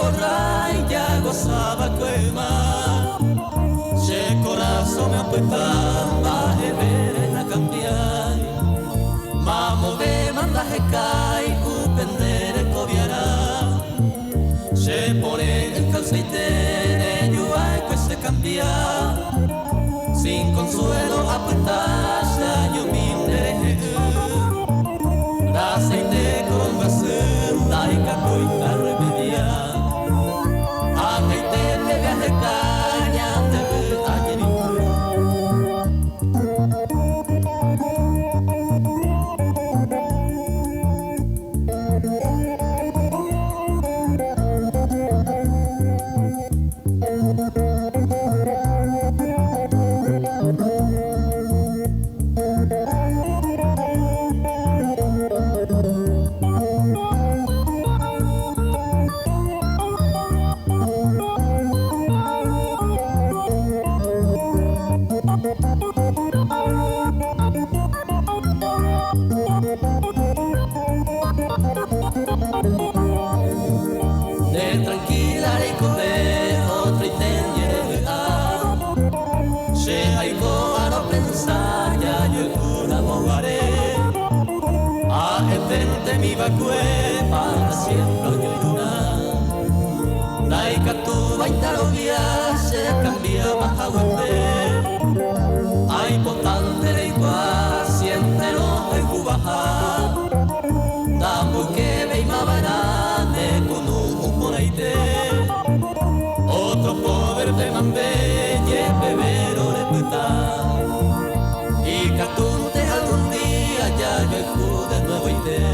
borrai ya gozaba quema se corazón me apretaba e vere na cambiai mamo ve manda e cai upendere coviarà se pone il calzaitere io hai queste cambia sin consuelo apretasta io mi aceite con gasel dai capoi carremedia aceite te viaje caña te añeni mi va para siempre yo luna Naika tu baitarovia se cambiaba a huepe Ay potante de igual siente no en Cubaja Damo que ve y mabarane con un poneite Otro poder de mambelle bebero de puta Y que tú te algún día ya yo de nuevo ite